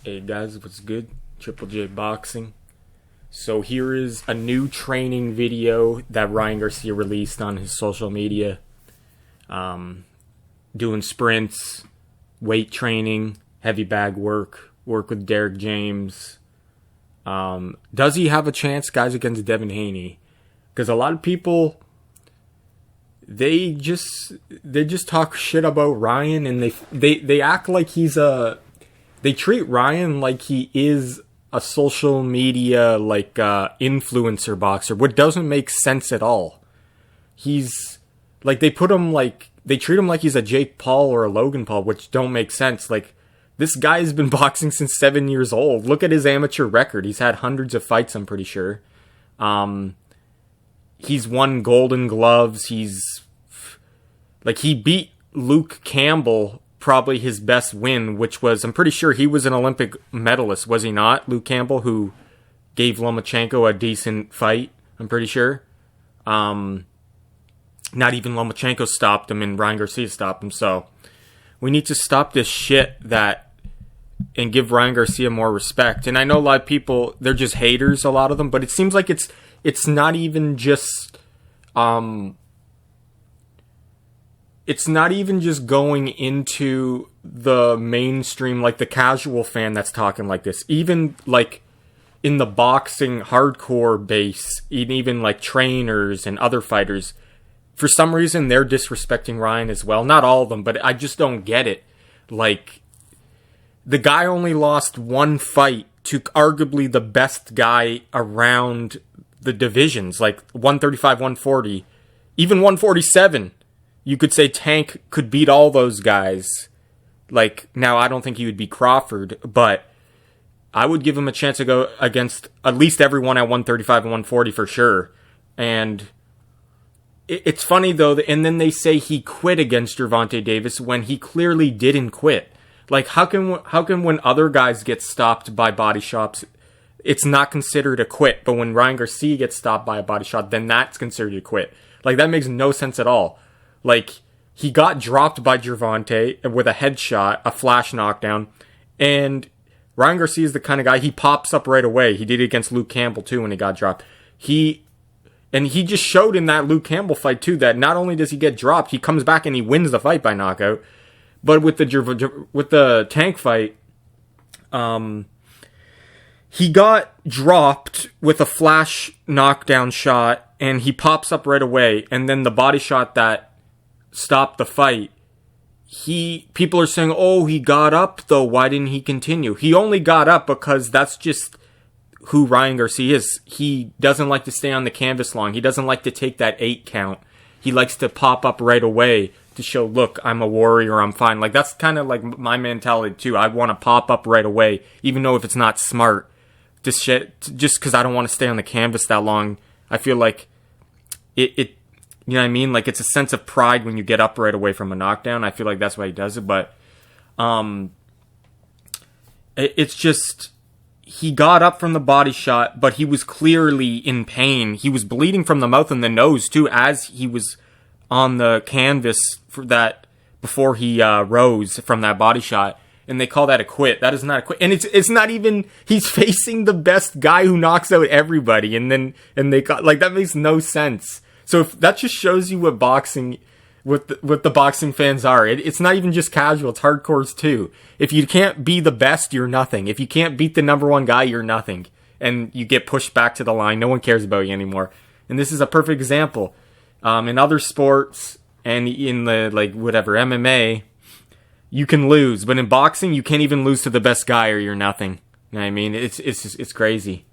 Hey guys, what's good? Triple J Boxing. So here is a new training video that Ryan Garcia released on his social media. Doing sprints, weight training, heavy bag work with Derek James. Does he have a chance, guys, against Devin Haney? Because a lot of people, they just talk shit about Ryan, and they act like they treat Ryan like he is a social media influencer boxer, what doesn't make sense at all. He's like they treat him like he's a Jake Paul or a Logan Paul, which don't make sense. Like, this guy's been boxing since 7 years old. Look at his amateur record. He's had hundreds of fights, I'm pretty sure. He's won Golden Gloves. He beat Luke Campbell, probably his best win, which was, I'm pretty sure he was an Olympic medalist, was he not? Luke Campbell, who gave Lomachenko a decent fight, I'm pretty sure. Not even Lomachenko stopped him, and Ryan Garcia stopped him. So we need to stop this shit and give Ryan Garcia more respect. And I know a lot of people, they're just haters, a lot of them, but it seems like it's not even just it's not even just going into the mainstream, like the casual fan that's talking like this. Even like in the boxing hardcore base, even like trainers and other fighters, for some reason they're disrespecting Ryan as well. Not all of them, but I just don't get it. Like, the guy only lost one fight to arguably the best guy around the divisions, like 135, 140, even 147. You could say Tank could beat all those guys. Like, now I don't think he would beat Crawford, but I would give him a chance to go against at least everyone at 135 and 140 for sure. And it's funny though, and then they say he quit against Gervonta Davis when he clearly didn't quit. Like, how can when other guys get stopped by body shots, it's not considered a quit, but when Ryan Garcia gets stopped by a body shot, then that's considered a quit? Like, that makes no sense at all. Like, he got dropped by Gervonta with a headshot, a flash knockdown, and Ryan Garcia is the kind of guy, he pops up right away. He did it against Luke Campbell too when he got dropped. He just showed in that Luke Campbell fight too that not only does he get dropped, he comes back and he wins the fight by knockout. But with the Tank fight, he got dropped with a flash knockdown shot, and he pops up right away. And then the body shot that stopped the fight, people are saying, oh, he got up though, why didn't he continue? He only got up because that's just who Ryan Garcia is. He doesn't like to stay on the canvas long. He doesn't like to take that 8 count. He likes to pop up right away to show, look, I'm a warrior, I'm fine. Like, that's kind of like my mentality too. I want to pop up right away, even though if it's not smart, just because I don't want to stay on the canvas that long. I feel like it you know what I mean? Like, it's a sense of pride when you get up right away from a knockdown. I feel like that's why he does it. But it's just, he got up from the body shot, but he was clearly in pain. He was bleeding from the mouth and the nose too, as he was on the canvas for that before he rose from that body shot. And they call that a quit. That is not a quit. And it's not even, he's facing the best guy who knocks out everybody. And they got, like, that makes no sense. So if that just shows you what boxing, what the boxing fans are. It's not even just casual, it's hardcores too. If you can't be the best, you're nothing. If you can't beat the number one guy, you're nothing. And you get pushed back to the line. No one cares about you anymore. And this is a perfect example. In other sports and in the, like, whatever, MMA, you can lose. But in boxing, you can't even lose to the best guy or you're nothing. You know what I mean? It's crazy.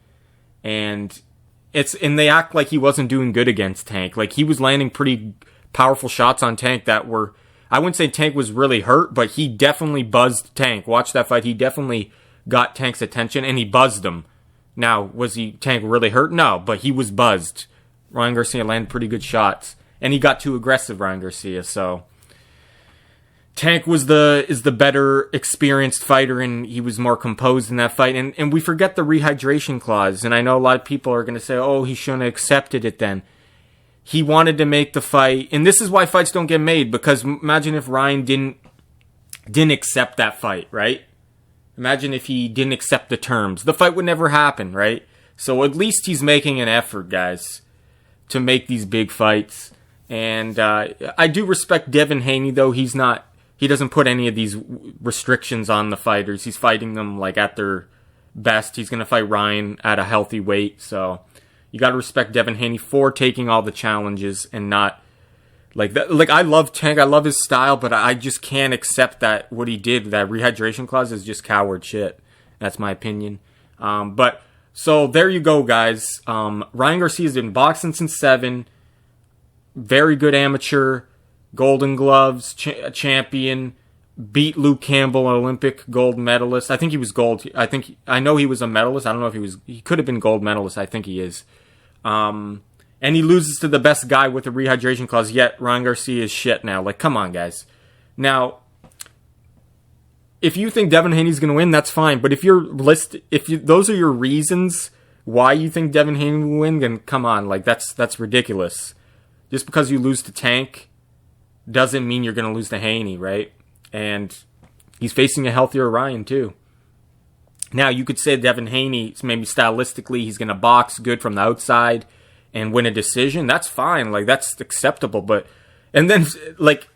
And they act like he wasn't doing good against Tank. Like, he was landing pretty powerful shots on Tank that were, I wouldn't say Tank was really hurt, but he definitely buzzed Tank. Watch that fight. He definitely got Tank's attention and he buzzed him. Now, was Tank really hurt? No, but he was buzzed. Ryan Garcia landed pretty good shots, and he got too aggressive, Ryan Garcia. So Tank is the better experienced fighter, and he was more composed in that fight. And we forget the rehydration clause. And I know a lot of people are going to say, oh, he shouldn't have accepted it then. He wanted to make the fight, and this is why fights don't get made, because imagine if Ryan didn't accept that fight, right? Imagine if he didn't accept the terms. The fight would never happen, right? So at least he's making an effort, guys, to make these big fights. And I do respect Devin Haney, though. He doesn't put any of these restrictions on the fighters. He's fighting them like at their best. He's going to fight Ryan at a healthy weight. So you got to respect Devin Haney for taking all the challenges and not like that. Like, I love Tank. I love his style, but I just can't accept that what he did, that rehydration clause, is just coward shit. That's my opinion. So there you go, guys. Ryan Garcia's been boxing since 7. Very good amateur. Golden Gloves champion. Beat Luke Campbell, an Olympic gold medalist. I think he was gold. I know he was a medalist. I don't know if he could have been gold medalist. I think he is. And he loses to the best guy with a rehydration clause, yet Ryan Garcia is shit now. Like, come on, guys. Now, if you think Devin Haney's going to win, that's fine. But if those are your reasons why you think Devin Haney will win, then come on. Like, that's ridiculous. Just because you lose to Tank doesn't mean you're going to lose to Haney, right? And he's facing a healthier Ryan, too. Now, you could say Devin Haney, maybe stylistically, he's going to box good from the outside and win a decision. That's fine. Like, that's acceptable. But, and then, like,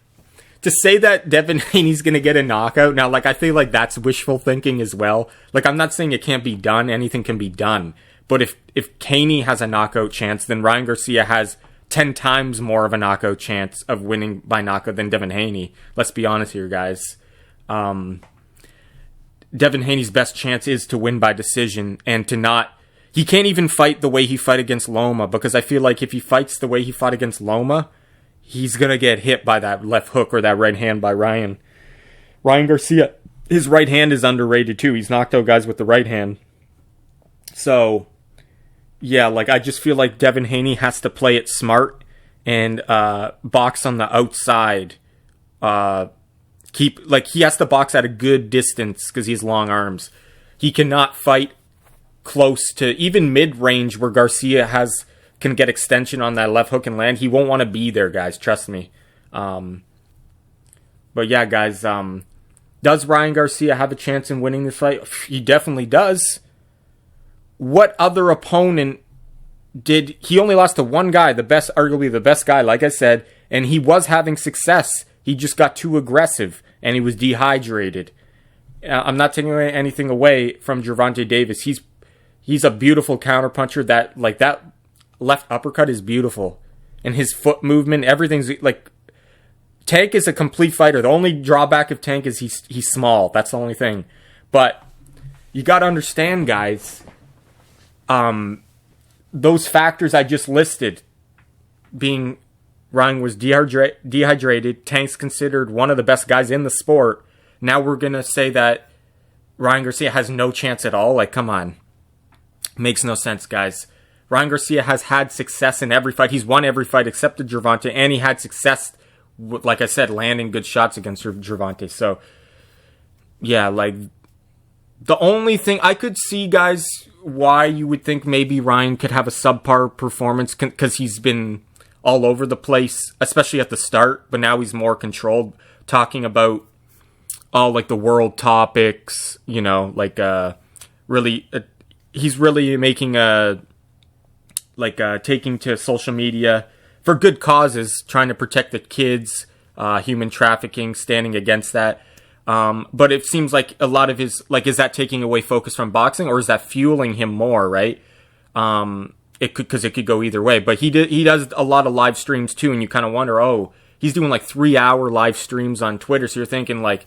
to say that Devin Haney's going to get a knockout, now, like, I feel like that's wishful thinking as well. Like, I'm not saying it can't be done. Anything can be done. But if Haney has a knockout chance, then Ryan Garcia has 10 times more of a knockout chance of winning by knockout than Devin Haney. Let's be honest here, guys. Devin Haney's best chance is to win by decision and to not... He can't even fight the way he fought against Loma, because I feel like if he fights the way he fought against Loma, he's going to get hit by that left hook or that right hand by Ryan. Ryan Garcia, his right hand is underrated too. He's knocked out guys with the right hand. So... yeah, like, I just feel like Devin Haney has to play it smart and box on the outside. He has to box at a good distance because he has long arms. He cannot fight close to even mid-range where Garcia can get extension on that left hook and land. He won't want to be there, guys. Trust me. But yeah, guys, does Ryan Garcia have a chance in winning this fight? He definitely does. What other opponent he only lost to one guy, arguably the best guy, like I said, and he was having success. He just got too aggressive, and he was dehydrated. I'm not taking anything away from Gervonta Davis. He's a beautiful counterpuncher. That left uppercut is beautiful. And his foot movement, everything's like... Tank is a complete fighter. The only drawback of Tank is he's small. That's the only thing. But you got to understand, guys... those factors I just listed, being Ryan was dehydrated, Tank's considered one of the best guys in the sport. Now we're going to say that Ryan Garcia has no chance at all? Like, come on. Makes no sense, guys. Ryan Garcia has had success in every fight. He's won every fight except the Gervonta, and he had success, like I said, landing good shots against Gervonta. So, yeah, like... the only thing I could see, guys, why you would think maybe Ryan could have a subpar performance, because he's been all over the place, especially at the start, but now he's more controlled, talking about all, like, the world topics, you know, like, he's really making taking to social media for good causes, trying to protect the kids, human trafficking, standing against that. But it seems like a lot of his, like, is that taking away focus from boxing, or is that fueling him more, right? Because it could go either way. But he does a lot of live streams too, and you kind of wonder, he's doing like 3-hour live streams on Twitter. So you're thinking, like,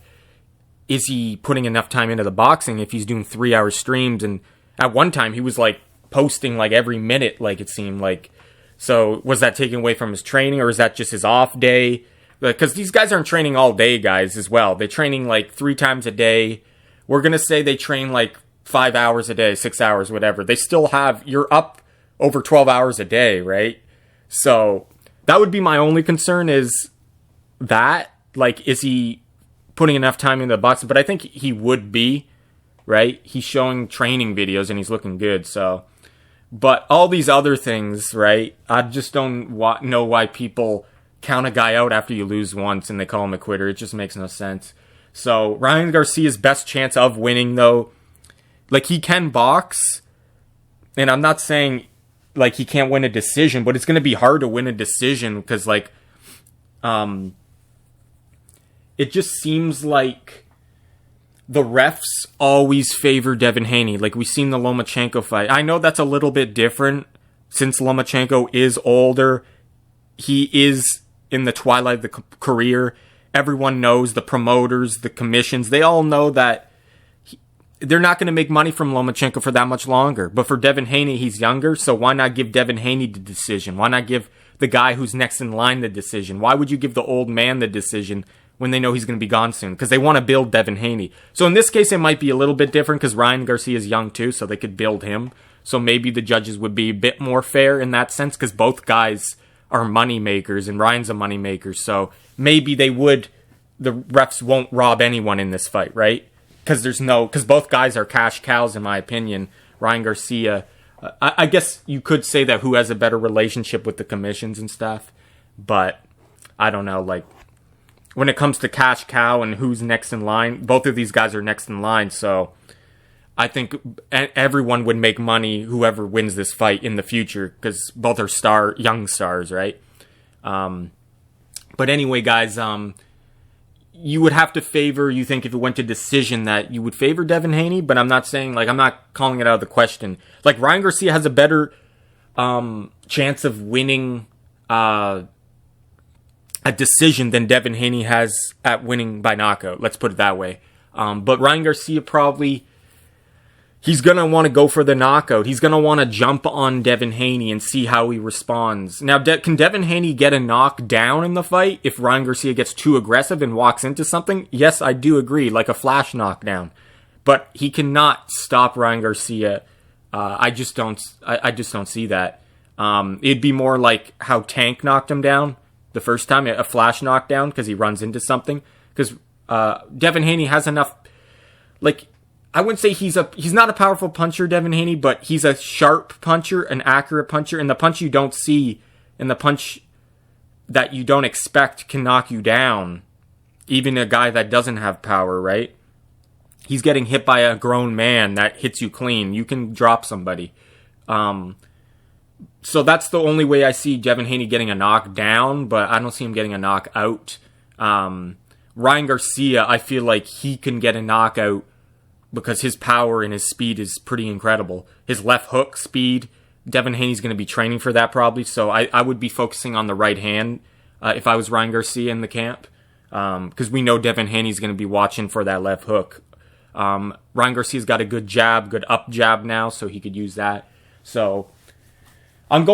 is he putting enough time into the boxing if he's doing 3-hour streams? And at one time he was like posting like every minute, like, it seemed like. So was that taken away from his training, or is that just his off day? Because these guys aren't training all day, guys, as well. They're training like 3 times a day. We're going to say they train like 5 hours a day, 6 hours, whatever. They still you're up over 12 hours a day, right? So that would be my only concern, is that, like, is he putting enough time into the boxing? But I think he would be, right? He's showing training videos and he's looking good, so. But all these other things, right? I just don't know why people count a guy out after you lose once and they call him a quitter. It just makes no sense. So Ryan Garcia's best chance of winning, though, like, he can box, and I'm not saying, like, he can't win a decision, but it's going to be hard to win a decision because, like, it just seems like the refs always favor Devin Haney. Like, we've seen the Lomachenko fight. I know that's a little bit different since Lomachenko is older. He is in the twilight of the career. Everyone knows, the promoters, the commissions, they all know that they're not going to make money from Lomachenko for that much longer. But for Devin Haney, he's younger, so why not give Devin Haney the decision? Why not give the guy who's next in line the decision? Why would you give the old man the decision when they know he's going to be gone soon? Because they want to build Devin Haney. So in this case, it might be a little bit different because Ryan Garcia is young too, so they could build him. So maybe the judges would be a bit more fair in that sense because both guys are money makers and Ryan's a money maker. So maybe the refs won't rob anyone in this fight, right? Because both guys are cash cows, in my opinion. Ryan Garcia, I guess you could say that who has a better relationship with the commissions and stuff, but I don't know, like, when it comes to cash cow and who's next in line, both of these guys are next in line, so I think everyone would make money, whoever wins this fight in the future, because both are young stars, right? But anyway, guys, you would have to favor, you think if it went to decision that you would favor Devin Haney, but I'm not saying, like, I'm not calling it out of the question. Like, Ryan Garcia has a better chance of winning a decision than Devin Haney has at winning by knockout. Let's put it that way. But Ryan Garcia probably, he's going to want to go for the knockout. He's going to want to jump on Devin Haney and see how he responds. Now, can Devin Haney get a knockdown in the fight if Ryan Garcia gets too aggressive and walks into something? Yes, I do agree, like a flash knockdown. But he cannot stop Ryan Garcia. I just don't see that. It'd be more like how Tank knocked him down the first time, a flash knockdown, because he runs into something. Because Devin Haney has enough, like, I wouldn't say he's not a powerful puncher, Devin Haney, but he's a sharp puncher, an accurate puncher, and the punch you don't see and the punch that you don't expect can knock you down. Even a guy that doesn't have power, right? He's getting hit by a grown man that hits you clean. You can drop somebody. So that's the only way I see Devin Haney getting a knockdown, but I don't see him getting a knockout. Ryan Garcia, I feel like he can get a knockout because his power and his speed is pretty incredible. His left hook speed, Devin Haney's going to be training for that probably, so I would be focusing on the right hand if I was Ryan Garcia in the camp, because we know Devin Haney's going to be watching for that left hook. Ryan Garcia's got a good jab, good up jab now, so he could use that. So I'm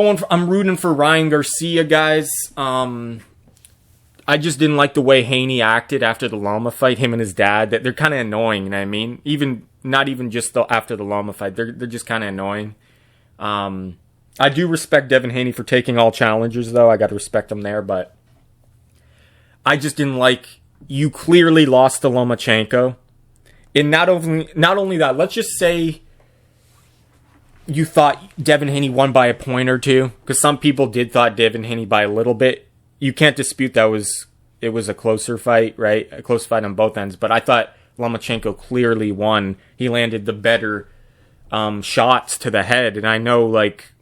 rooting for Ryan Garcia, guys. I just didn't like the way Haney acted after the Loma fight, him and his dad. They're kind of annoying, you know what I mean? Not even just after the Loma fight. They're just kind of annoying. I do respect Devin Haney for taking all challengers, though. I got to respect him there, but I just didn't like, you clearly lost to Lomachenko. And not only that, let's just say you thought Devin Haney won by a point or two, because some people did thought Devin Haney by a little bit. You can't dispute it was a closer fight, right? A close fight on both ends. But I thought Lomachenko clearly won. He landed the better shots to the head. And I know, like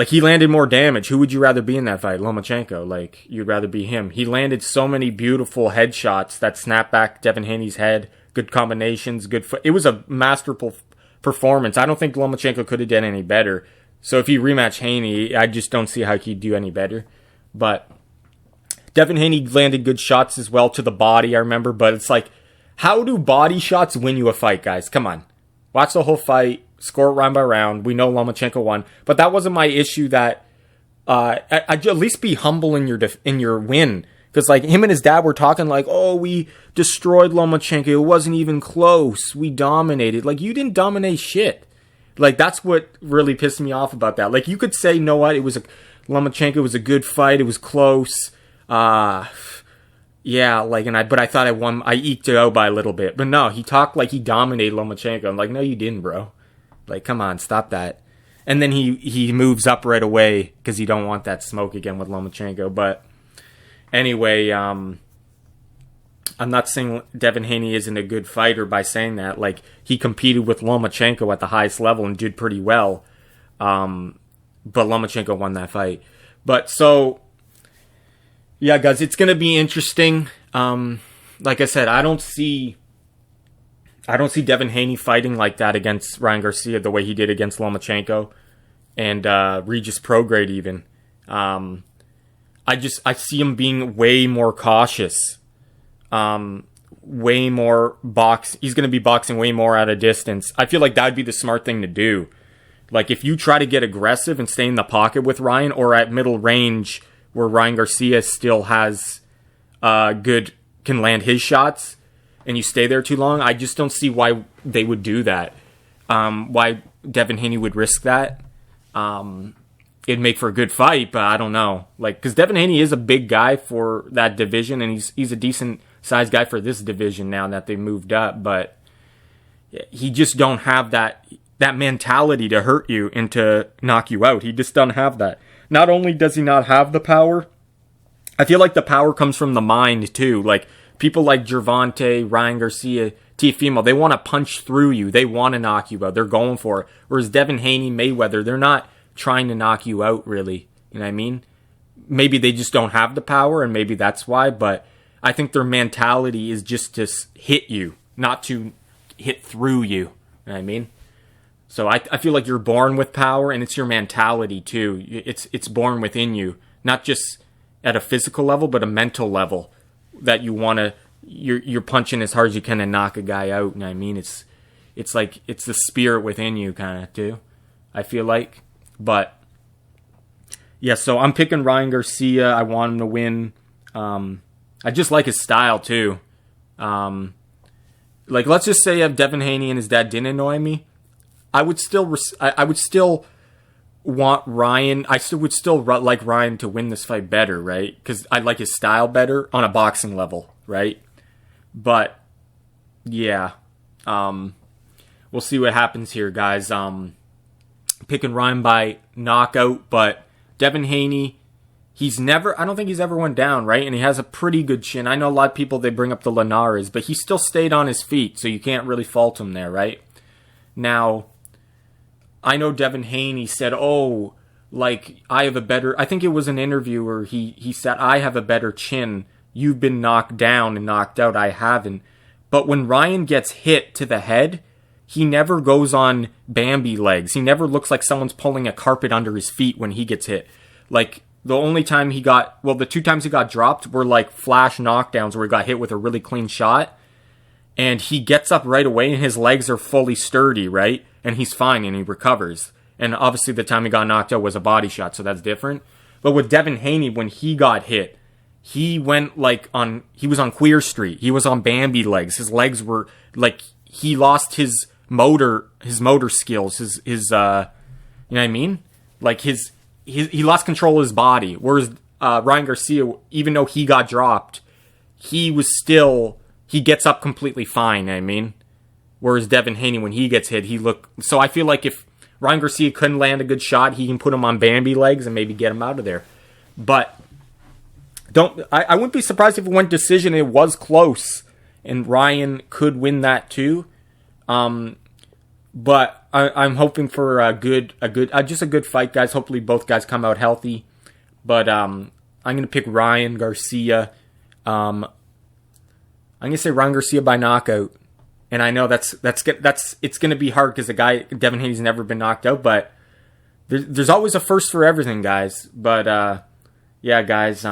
he landed more damage. Who would you rather be in that fight? Lomachenko. Like, you'd rather be him. He landed so many beautiful headshots that snapped back Devin Haney's head. Good combinations, it was a masterful performance. I don't think Lomachenko could have done any better. So if you rematch Haney, I just don't see how he'd do any better. But Devin Haney landed good shots as well to the body, I remember. But it's like, how do body shots win you a fight, guys? Come on. Watch the whole fight. Score it round by round. We know Lomachenko won. But that wasn't my issue. That at least be humble in your win. Because, like, him and his dad were talking like, oh, we destroyed Lomachenko. It wasn't even close. We dominated. Like, you didn't dominate shit. Like, that's what really pissed me off about that. Like, you could say, you know what, Lomachenko was a good fight. It was close. Yeah, like, but I thought I won. I eked it out by a little bit. But no, he talked like he dominated Lomachenko. I'm like, no, you didn't, bro. Like, come on, stop that. And then he moves up right away because he don't want that smoke again with Lomachenko. But anyway, I'm not saying Devin Haney isn't a good fighter by saying that. Like, he competed with Lomachenko at the highest level and did pretty well. But Lomachenko won that fight. But so, yeah, guys, it's going to be interesting. Like I said, I don't see Devin Haney fighting like that against Ryan Garcia the way he did against Lomachenko and Regis Prograde even. I see him being way more cautious. Way more he's going to be boxing way more at a distance. I feel like that would be the smart thing to do. Like, if you try to get aggressive and stay in the pocket with Ryan, or at middle range where Ryan Garcia still has can land his shots, and you stay there too long, I just don't see why they would do that. Why Devin Haney would risk that. It'd make for a good fight, but I don't know. Like, because Devin Haney is a big guy for that division, and he's a decent sized guy for this division now that they moved up, but he just don't have that mentality to hurt you and to knock you out. He just doesn't have that. Not only does he not have the power, I feel like the power comes from the mind too. Like, people like Gervonta, Ryan Garcia, Teofimo, they want to punch through you. They want to knock you out. They're going for it. Whereas Devin Haney, Mayweather, they're not trying to knock you out, really. You know what I mean? Maybe they just don't have the power, and maybe that's why, but I think their mentality is just to hit you, not to hit through you. You know what I mean? So I feel like you're born with power, and it's your mentality too. It's born within you, not just at a physical level, but a mental level, that you want to, you're punching as hard as you can and knock a guy out. You know what I mean? It's like, it's the spirit within you kind of too, I feel like. But yeah, so I'm picking Ryan Garcia. I want him to win. I just like his style too. Like, let's just say if Devin Haney and his dad didn't annoy me, I would still want Ryan. I would still like Ryan to win this fight better, right? Because I like his style better on a boxing level, right? But yeah, we'll see what happens here, guys. Picking Ryan by knockout, but Devin Haney, I don't think he's ever went down, right? And he has a pretty good chin. I know a lot of people, they bring up the Linares, but he still stayed on his feet, so you can't really fault him there, right? Now, I know Devin Haney said, I think it was an interview where he said, I have a better chin. You've been knocked down and knocked out. I haven't. But when Ryan gets hit to the head, he never goes on Bambi legs. He never looks like someone's pulling a carpet under his feet when he gets hit. Like, the 2 times he got dropped were like flash knockdowns where he got hit with a really clean shot. And he gets up right away and his legs are fully sturdy, right? And he's fine and he recovers. And obviously the time he got knocked out was a body shot, so that's different. But with Devin Haney, when he got hit, he went he was on Queer Street. He was on Bambi legs. His legs were like, he lost his motor skills, you know what I mean? Like he lost control of his body. Whereas Ryan Garcia, even though he got dropped, he gets up completely fine, you know what I mean? Whereas Devin Haney, when he gets hit, so I feel like if Ryan Garcia couldn't land a good shot, he can put him on Bambi legs and maybe get him out of there. But I wouldn't be surprised if it went decision. It was close, and Ryan could win that too. But I'm hoping for just a good fight, guys. Hopefully both guys come out healthy. But I'm gonna pick Ryan Garcia. I'm gonna say Ryan Garcia by knockout. And I know it's gonna be hard because the guy Devin Haney's never been knocked out. But there's always a first for everything, guys. But yeah, guys,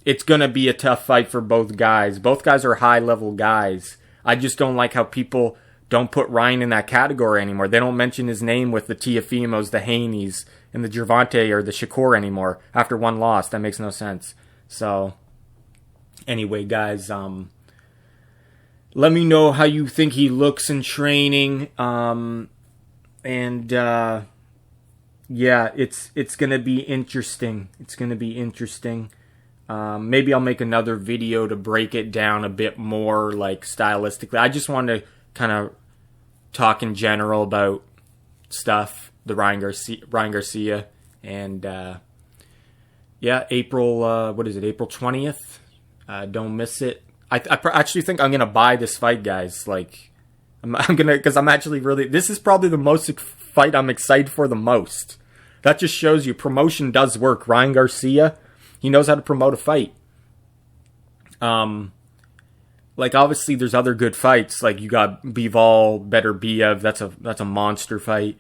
it's gonna be a tough fight for both guys. Both guys are high level guys. I just don't like how people don't put Ryan in that category anymore. They don't mention his name with the Teofimos, the Haneys, and the Gervonta or the Shakur anymore after one loss. That makes no sense. So, anyway, guys, let me know how you think he looks in training. Yeah, it's gonna be interesting. It's gonna be interesting. Maybe I'll make another video to break it down a bit more, like stylistically. I just wanted to kind of talk in general about stuff, the Ryan Garcia, and yeah, April 20th. Don't miss it. actually think I'm gonna buy this fight, guys. Like, I'm gonna, because I'm actually really. This is probably the most fight I'm excited for the most. That just shows you promotion does work. Ryan Garcia, he knows how to promote a fight. Like, obviously there's other good fights. Like, you got Bivol, Beterbiev. That's a monster fight.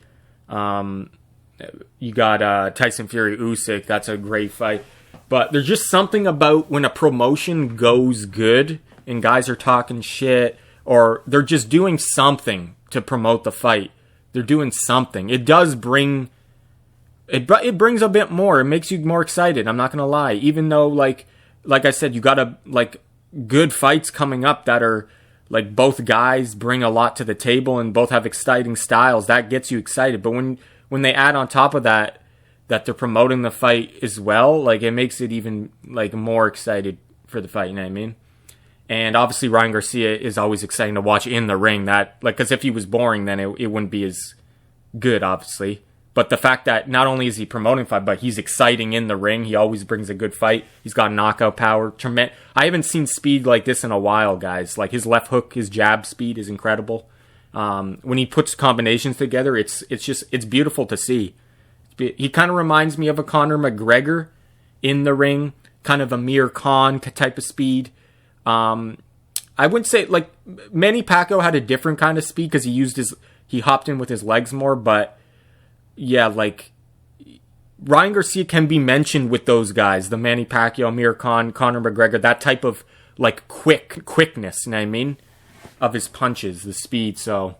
You got Tyson Fury, Usyk. That's a great fight. But there's just something about when a promotion goes good and guys are talking shit or they're just doing something to promote the fight. They're doing something. It does bring... It brings a bit more. It makes you more excited. I'm not going to lie. Even though, like I said, you got to, like, good fights coming up that are, like, both guys bring a lot to the table and both have exciting styles. That gets you excited. But when they add on top of that they're promoting the fight as well, like, it makes it even, like, more excited for the fight, you know what I mean? And obviously Ryan Garcia is always exciting to watch in the ring. That, like, because if he was boring, then it wouldn't be as good, obviously. But the fact that not only is he promoting fight, but he's exciting in the ring. He always brings a good fight. He's got knockout power. I haven't seen speed like this in a while, guys. Like, his left hook, his jab speed is incredible. When he puts combinations together, it's beautiful to see. He kind of reminds me of a Conor McGregor in the ring, kind of a Amir Khan type of speed. I wouldn't say, like, Manny Pacquiao had a different kind of speed because he hopped in with his legs more, but yeah, like, Ryan Garcia can be mentioned with those guys, the Manny Pacquiao, Amir Khan, Conor McGregor, that type of, like, quickness, you know what I mean, of his punches, the speed. So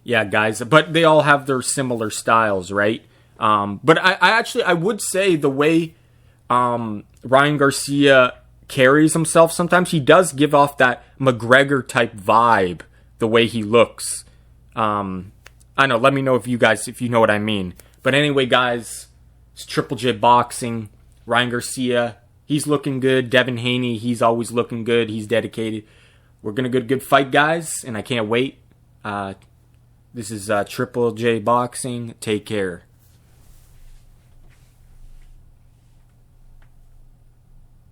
yeah, guys, but they all have their similar styles, right? But I would say the way Ryan Garcia carries himself, sometimes he does give off that McGregor type vibe, the way he looks. I know, let me know if you know what I mean. But anyway, guys, it's Triple J Boxing. Ryan Garcia, he's looking good. Devin Haney, he's always looking good. He's dedicated. We're going to get a good fight, guys, and I can't wait. This is Triple J Boxing. Take care.